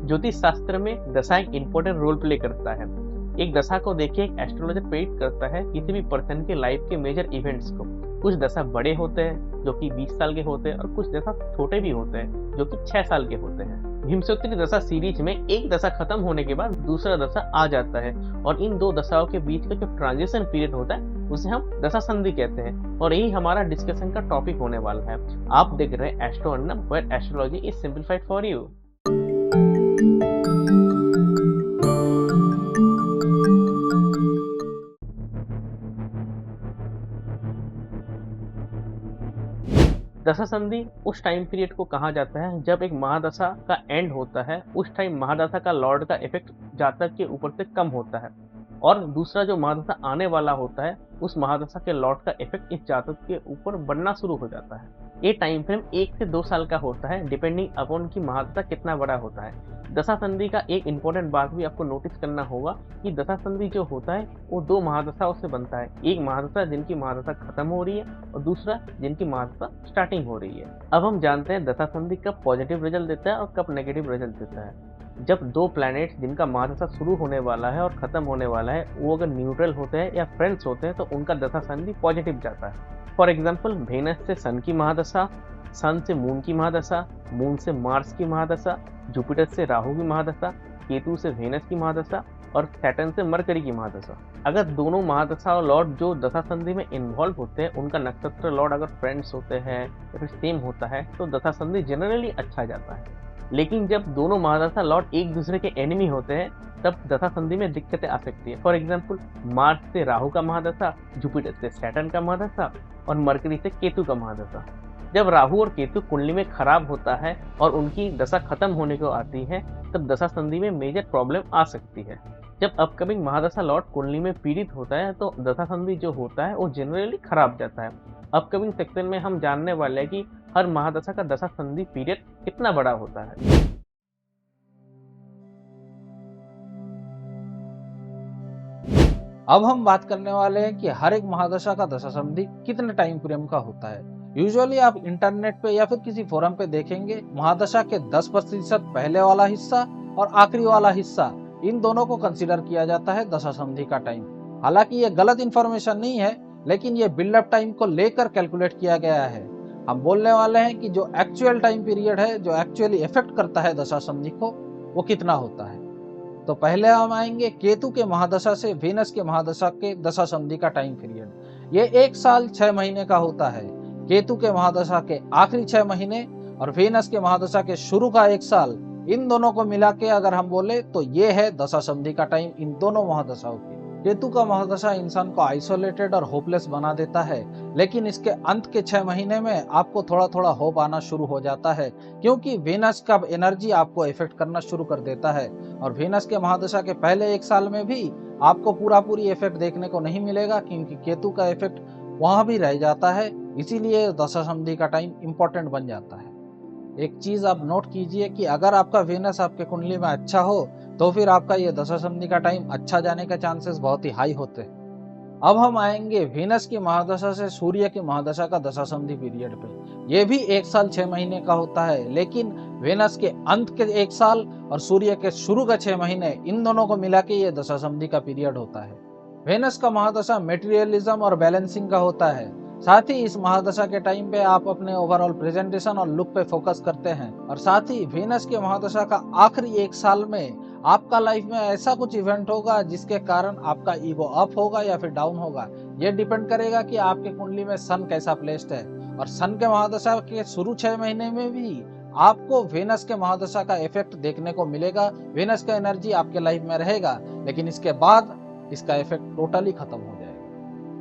ज्योतिष शास्त्र में दशा एक इम्पोर्टेंट रोल प्ले करता है। एक दशा को देखिए एक एस्ट्रोलॉजर प्रेडिक्ट करता है किसी भी पर्सन के लाइफ के मेजर इवेंट्स को। कुछ दशा बड़े होते हैं जो कि 20 साल के होते हैं और कुछ दशा छोटे भी होते हैं जो कि 6 साल के होते हैं। हिमसोत्री दशा सीरीज में एक दशा खत्म होने के बाद दूसरा दशा आ जाता है और इन दो दशाओं के बीच का जो ट्रांजिशन पीरियड होता है उसे हम दशा संधि कहते हैं और यही हमारा डिस्कशन का टॉपिक होने वाला है। आप देख रहे हैं Astro Annam, where astrology is simplified for you. दशा संधि उस टाइम पीरियड को कहा जाता है जब एक महादशा का एंड होता है। उस टाइम महादशा का लॉर्ड का इफेक्ट जातक के ऊपर से कम होता है और दूसरा जो महादशा आने वाला होता है उस महादशा के लॉर्ड का इफेक्ट इस जातक के ऊपर बढ़ना शुरू हो जाता है। ये टाइम फ्रेम 1 से 2 साल का होता है डिपेंडिंग अपॉन की महादशा कितना बड़ा होता है। दशा संधि का एक इम्पोर्टेंट बात भी आपको नोटिस करना होगा कि दशा संधि जो होता है वो 2 महादशाओं से बनता है। एक महादशा जिनकी महादशा खत्म हो रही है और दूसरा जिनकी महादशा स्टार्टिंग हो रही है। अब हम जानते हैं दशा संधि कब पॉजिटिव रिजल्ट देता है और कब नेगेटिव रिजल्ट देता है। जब 2 प्लैनेट्स जिनका महादशा शुरू होने वाला है और खत्म होने वाला है वो अगर न्यूट्रल होते हैं या फ्रेंड्स होते हैं तो उनका दशा संधि पॉजिटिव जाता है। फॉर एग्जाम्पल वेनस से सन की महादशा, सन से मून की महादशा, मून से मार्स की महादशा, जुपिटर से राहु की महादशा, केतु से वेनस की महादशा और सैटर्न से मरकरी की महादशा। अगर दोनों महादशा और लॉर्ड जो दशा संधि में इन्वॉल्व होते हैं उनका नक्षत्र लॉर्ड अगर फ्रेंड्स होते हैं या फिर सेम होता है तो दशा संधि जनरली अच्छा जाता है। लेकिन जब दोनों महादशा लॉर्ड एक दूसरे के एनिमी होते हैं तब दशा संधि में दिक्कतें आ सकती है। फॉर एग्जाम्पल मार्स से राहु का महादशा, जुपिटर से सैटर्न का महादशा और मरकरी से केतु का महादशा। जब राहु और केतु कुंडली में खराब होता है और उनकी दशा खत्म होने को आती है तब दशा संधि में मेजर प्रॉब्लम आ सकती है। जब अपकमिंग महादशा लॉर्ड कुंडली में पीड़ित होता है तो दशा संधि जो होता है वो जनरली खराब जाता है। अपकमिंग सेक्शन में हम जानने वाले हैं कि हर महादशा का दशा संधि पीरियड कितना बड़ा होता है। अब हम बात करने वाले हैं कि हर एक महादशा का दशा संधि कितने टाइम फ्रेम का होता है। यूजुअली आप इंटरनेट पे या फिर किसी फोरम पे देखेंगे महादशा के 10% पहले वाला हिस्सा और आखिरी वाला हिस्सा इन दोनों को कंसीडर किया जाता है दशा संधि का टाइम। हालांकि ये गलत इंफॉर्मेशन नहीं है लेकिन ये बिल्डअप टाइम को लेकर कैलकुलेट किया गया है। हम बोलने वाले हैं कि जो एक्चुअल टाइम पीरियड है जो एक्चुअली इफेक्ट करता है दशा संधि को वो कितना होता है। तो पहले हम आएंगे केतु के महादशा से वेनस के महादशा के दशा संधि का टाइम पीरियड। ये 1 साल 6 महीने का होता है। केतु के महादशा के आखिरी 6 महीने और वेनस के महादशा के शुरू का 1 साल, इन दोनों को मिला के अगर हम बोले तो ये है दशा संधि का टाइम इन दोनों महादशाओं के। केतु का महादशा इंसान को आइसोलेटेड और होपलेस बना देता है लेकिन इसके अंत के 6 महीने में आपको थोड़ा थोड़ा होप आना शुरू हो जाता है क्योंकि वेनस का एनर्जी आपको इफेक्ट करना शुरू कर देता है। और वेनस के महादशा के पहले 1 साल में भी आपको पूरी इफेक्ट देखने को नहीं मिलेगा क्योंकि केतु का इफेक्ट वहां भी रह जाता है, इसीलिए दशा संधि का टाइम इंपॉर्टेंट बन जाता है। एक चीज आप नोट कीजिए कि अगर आपका वेनस आपके कुंडली में अच्छा हो तो फिर आपका ये दशा संधि का टाइम अच्छा जाने के चांसेस बहुत ही हाई होते हैं। अब हम आएंगे वेनस की महादशा से सूर्य की महादशा का दशा संधि पीरियड पे। ये भी 1 साल 6 महीने का होता है लेकिन वेनस के अंत के 1 साल और सूर्य के शुरू के 6 महीने इन दोनों को मिला के ये दशा संधि का पीरियड होता है। वेनस का महादशा मेटेरियलिज्म और बैलेंसिंग का होता है। साथ ही इस महादशा के टाइम पे आप अपने ओवरऑल प्रेजेंटेशन और लुक पे फोकस करते हैं और साथ ही वेनस के महादशा का आखिरी 1 साल में आपका लाइफ में ऐसा कुछ इवेंट होगा जिसके कारण आपका ईगो अप होगा या फिर डाउन होगा। ये डिपेंड करेगा कि आपके कुंडली में सन कैसा प्लेस्ड है। और सन के महादशा के शुरू 6 महीने में भी आपको वेनस के महादशा का इफेक्ट देखने को मिलेगा। वेनस का एनर्जी आपके लाइफ में रहेगा लेकिन इसके बाद इसका इफेक्ट टोटली खत्म हो जाएगा।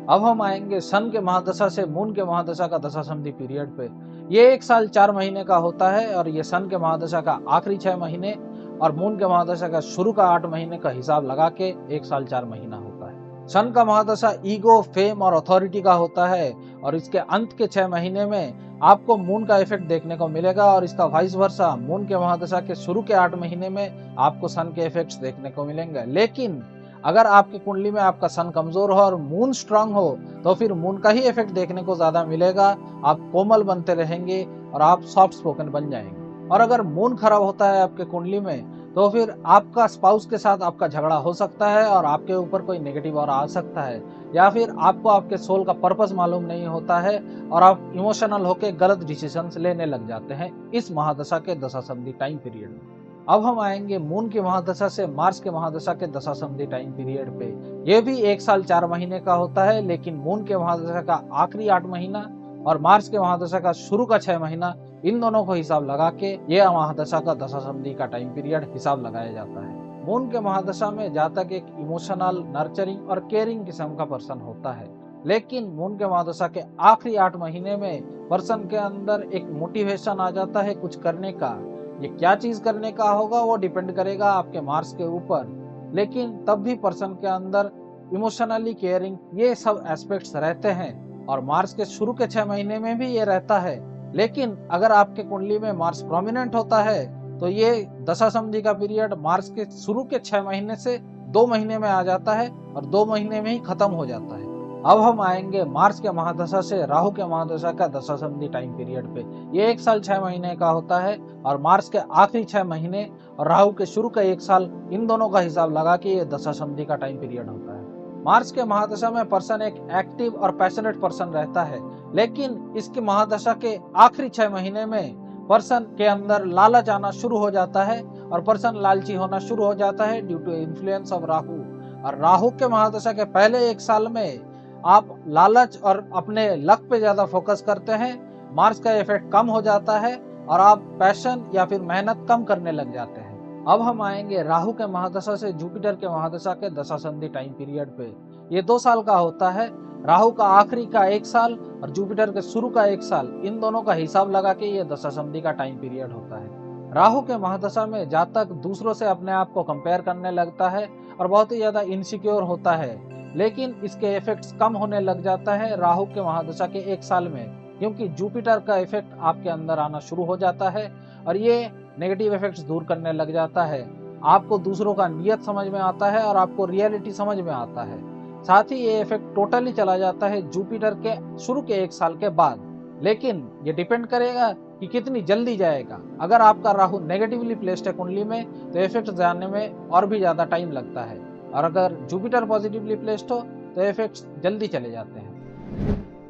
अब हम आएंगे सन के महादशा से मून के महादशा का दशा संधि पीरियड पे। ये 1 साल 4 महीने का होता है और ये सन के महादशा का आखिरी 6 महीने और मून के महादशा का शुरू का 8 महीने का हिसाब लगा के 1 साल 4 महीना होता है। सन का महादशा ईगो, फेम और अथॉरिटी का होता है और इसके अंत के 6 महीने में आपको मून का इफेक्ट देखने को मिलेगा और इसका वाइस वर्सा मून के महादशा के शुरू के 8 महीने में आपको सन के इफेक्ट्स देखने को मिलेंगे। लेकिन अगर आपकी कुंडली में आपका सन कमजोर हो और मून स्ट्रांग हो तो फिर मून का ही इफेक्ट देखने को ज्यादा मिलेगा। आप कोमल बनते रहेंगे और आप सॉफ्ट स्पोकन बन जाएंगे। और अगर मून खराब होता है आपके कुंडली में तो फिर आपका स्पाउस के साथ आपका झगड़ा हो सकता है और आपके ऊपर कोई नेगेटिव और आ सकता है, या फिर आपको आपके सोल का पर्पस मालूम नहीं होता है और आप इमोशनल होकर गलत डिसीजंस लेने लग जाते हैं इस महादशा के दशा संधि टाइम पीरियड में। अब हम आएंगे मून की महादशा से मार्स के महादशा के दशा संधि टाइम पीरियड पे। ये भी 1 साल 4 महीने का होता है, लेकिन मून के महादशा का आखिरी 8 महीना और मार्स के महादशा का शुरू का 6 महीना, इन दोनों को हिसाब लगा के ये महादशा का दशा संधि का टाइम पीरियड हिसाब लगाया जाता है। मून के महादशा में जातक एक इमोशनल, नर्चरिंग और केयरिंग किस्म का पर्सन होता है, लेकिन मून के महादशा के आखिरी 8 महीने में पर्सन के अंदर एक मोटिवेशन आ जाता है कुछ करने का। ये क्या चीज करने का होगा वो डिपेंड करेगा आपके मार्स के ऊपर, लेकिन तब भी पर्सन के अंदर इमोशनली केयरिंग ये सब एस्पेक्ट्स रहते हैं और मार्स के शुरू के 6 महीने में भी ये रहता है। लेकिन अगर आपके कुंडली में मार्स प्रोमिनेंट होता है तो ये दशा संधि का पीरियड मार्स के शुरू के 6 महीने से 2 महीने में आ जाता है और 2 महीने में ही खत्म हो जाता है। अब हम आएंगे मार्स के महादशा से राहु के महादशा का दशा संधि टाइम पीरियड पे। ये 1 साल 6 महीने का होता है और मार्स के आखिरी 6 महीने और राहु के शुरू का 1 साल, इन दोनों का हिसाब लगा के ये दशा संधि का टाइम पीरियड होता है। मार्स के महादशा में पर्सन एक एक्टिव और पैशनेट पर्सन रहता है, लेकिन इसके महादशा के आखिरी 6 महीने में पर्सन के अंदर लालच आना शुरू हो जाता है और पर्सन लालची होना शुरू हो जाता है due to influence of Rahu. और राहु के महादशा के पहले 1 साल में आप लालच और अपने लक पे ज्यादा फोकस करते हैं, मार्स का इफेक्ट कम हो जाता है और आप पैशन या फिर मेहनत कम करने लग जाते हैं। अब हम आएंगे राहु के महादशा से जुपिटर के महादशा के दशा संधि टाइम पीरियड पे। ये 2 साल का होता है। राहु का आखिरी का 1 साल और जुपिटर के शुरू का 1 साल, इन दोनों का हिसाब लगा के ये दशा संधि का टाइम पीरियड होता है। राहु के महादशा में जातक दूसरों से अपने आप को कंपेयर करने लगता है और बहुत ही ज्यादा इनसिक्योर होता है, लेकिन इसके इफेक्ट्स कम होने लग जाता है राहु के महादशा के 1 साल में, क्योंकि जुपिटर का इफेक्ट आपके अंदर आना शुरू हो जाता है और ये नेगेटिव इफेक्ट्स दूर करने लग जाता है। आपको दूसरों का नियत समझ में आता है और आपको रियलिटी समझ में आता है। साथ ही ये इफेक्ट टोटली चला जाता है जुपिटर के शुरू के 1 साल के बाद, लेकिन ये डिपेंड करेगा कि कितनी जल्दी जाएगा। अगर आपका राहु नेगेटिवली प्लेस्ड है कुंडली में तो इफेक्ट जाने में और भी ज्यादा टाइम लगता है, और अगर जुपिटर पॉजिटिवली प्लेस्ड हो तो इफेक्ट्स जल्दी चले जाते हैं।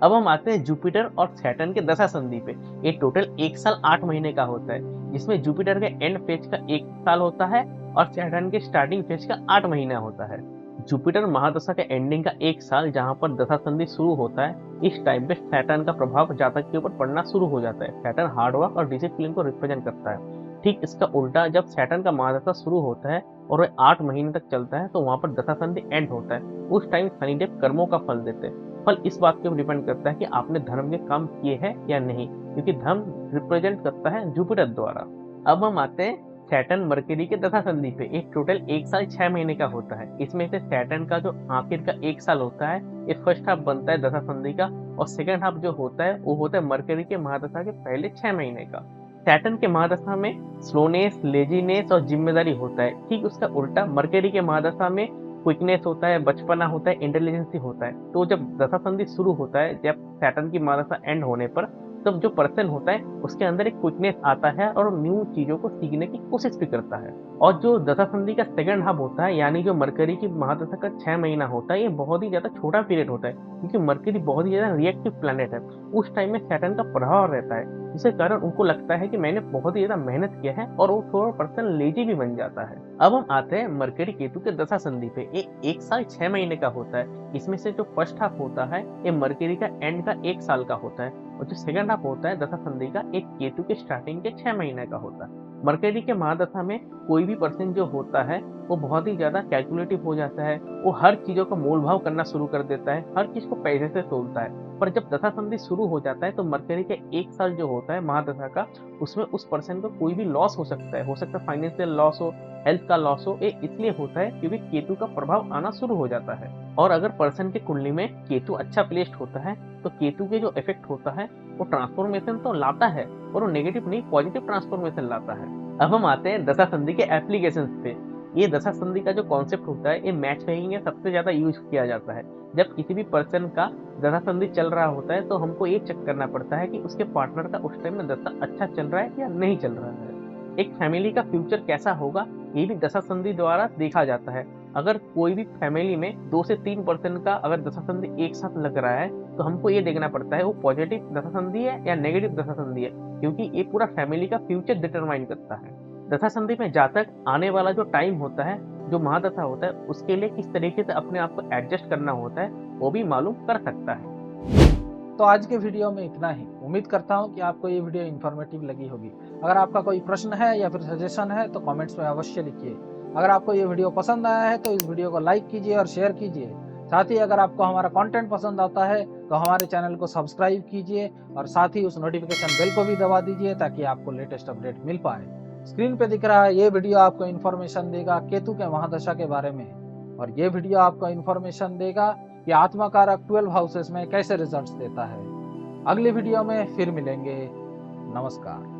अब हम आते हैं जुपिटर और सैटर्न के दशा संधि पे। ये टोटल 1 साल 8 महीने का होता है, जिसमें जुपिटर के एंड फेज का 1 साल होता है और सैटर्न के स्टार्टिंग फेज का 8 महीना होता है। जुपिटर महादशा के एंडिंग का 1 साल जहां पर दशा संधि शुरू होता है, इस टाइम पे सैटर्न का प्रभाव जातक के ऊपर पड़ना शुरू हो जाता है। सैटर्न हार्डवर्क और डिसिप्लिन को रिप्रेजेंट करता है। ठीक इसका उल्टा जब सैटर्न का महादशा शुरू होता है और वह 8 महीने तक चलता है तो वहां पर दशा संधि एंड होता है। उस टाइम शनिदेव कर्मों का फल देते हैं। फल इस बात के ऊपर डिपेंड करता है कि आपने धर्म के काम किए हैं या नहीं, क्योंकि धर्म रिप्रेजेंट करता है जुपिटर द्वारा। अब हम आते हैं सैटर्न मरकरी के दशा संधि पे। एक टोटल 1 साल 6 महीने का होता है। इसमें से सैटर्न का जो आखिर का 1 साल होता है, ये फर्स्ट हाफ बनता है दशा संधि का, और सेकंड हाफ जो होता है वो होता है मरकरी के महादशा के पहले 6 महीने का। सैटर्न के महादशा में स्लोनेस, लेजीनेस और जिम्मेदारी होता है। ठीक उसका उल्टा मरकरी के महादशा में क्विकनेस होता है, बचपना होता है, इंटेलिजेंसी होता है। तो जब दशा संधि शुरू होता है, जब सैटर्न की महादशा एंड होने पर, तब जो पर्सन होता है उसके अंदर एक क्विकनेस आता है और न्यू चीजों को सीखने की कोशिश भी करता है। और जो दशा संधि का सेकंड हाफ होता है, यानी जो मरकरी की महादशा का 6 महीना होता है, ये बहुत ही ज्यादा छोटा पीरियड होता है, क्योंकि मरकरी बहुत ही ज्यादा रिएक्टिव प्लैनेट है। उस टाइम में सैटर्न का प्रभाव रहता है, जिसके कारण उनको लगता है कि मैंने बहुत ही ज्यादा मेहनत किया है, और वो थोड़ा पर्सन लेजी भी बन जाता है। अब हम आते हैं मरकरी केतु के दशा संधि पे। ये 1 साल 6 महीने का होता है। इसमें से जो फर्स्ट हाफ होता है ये मरकरी का एंड का 1 साल का होता है, और जो सेकंड हाफ होता है दशा संधि का, एक केतु के स्टार्टिंग के 6 महीने का होता है। मरकरी के महादशा में कोई भी पर्सन जो होता है वो बहुत ही ज्यादा कैलकुलेटिव हो जाता है। वो हर चीजों का मोल भाव करना शुरू कर देता है, हर चीज को पैसे से तोलता है। पर जब दशा संधि शुरू हो जाता है तो मरकरी के 1 साल जो होता है महादशा का, उसमें उस पर्सन को कोई भी लॉस हो सकता है फाइनेंशियल लॉस हो, हेल्थ का लॉस हो। ये इसलिए होता है क्योंकि केतु का प्रभाव आना शुरू हो जाता है। और अगर पर्सन के कुंडली में केतु अच्छा प्लेस्ड होता है तो केतु के जो इफेक्ट होता है वो ट्रांसफॉर्मेशन तो लाता है, और वो नेगेटिव नहीं पॉजिटिव ट्रांसफॉर्मेशन लाता है। अब हम आते हैं दशा संधि के एप्लीकेशंस पे। ये दशा संधि का जो कॉन्सेप्ट होता है, ये मैच मेकिंग में सबसे ज्यादा यूज किया जाता है। जब किसी भी पर्सन का दशा संधि चल रहा होता है तो हमको ये चेक करना पड़ता है कि उसके पार्टनर का उस टाइम में दशा अच्छा चल रहा है या नहीं चल रहा है। एक फैमिली का फ्यूचर कैसा होगा ये भी दशा संधि द्वारा देखा जाता है। अगर कोई भी फैमिली में 2 से 3% का अगर दशा संधि एक साथ लग रहा है तो हमको ये देखना पड़ता है वो पॉजिटिव दशा संधि है या नेगेटिव दशा संधि है, क्योंकि ये पूरा फैमिली का फ्यूचर डिटरमाइन करता है। दशा संधि में जातक आने वाला जो टाइम होता है, जो महादशा होता है, उसके लिए किस तरीके से अपने आप को एडजस्ट करना होता है वो भी मालूम कर सकता है। तो आज के वीडियो में इतना ही। उम्मीद करता हूँ कि आपको ये वीडियो इन्फॉर्मेटिव लगी होगी। अगर आपका कोई प्रश्न है या फिर सजेशन है तो कमेंट्स में अवश्य लिखिए। अगर आपको ये वीडियो पसंद आया है तो इस वीडियो को लाइक कीजिए और शेयर कीजिए। साथ ही अगर आपको हमारा कंटेंट पसंद आता है तो हमारे चैनल को सब्सक्राइब कीजिए और साथ ही उस नोटिफिकेशन बेल को भी दबा दीजिए ताकि आपको लेटेस्ट अपडेट मिल पाए। स्क्रीन पे दिख रहा है ये वीडियो आपको इन्फॉर्मेशन देगा केतु के महादशा के बारे में, और ये वीडियो आपको इन्फॉर्मेशन देगा कि आत्मा कारक 12 हाउसेस में कैसे रिजल्ट्स देता है। अगली वीडियो में फिर मिलेंगे। नमस्कार।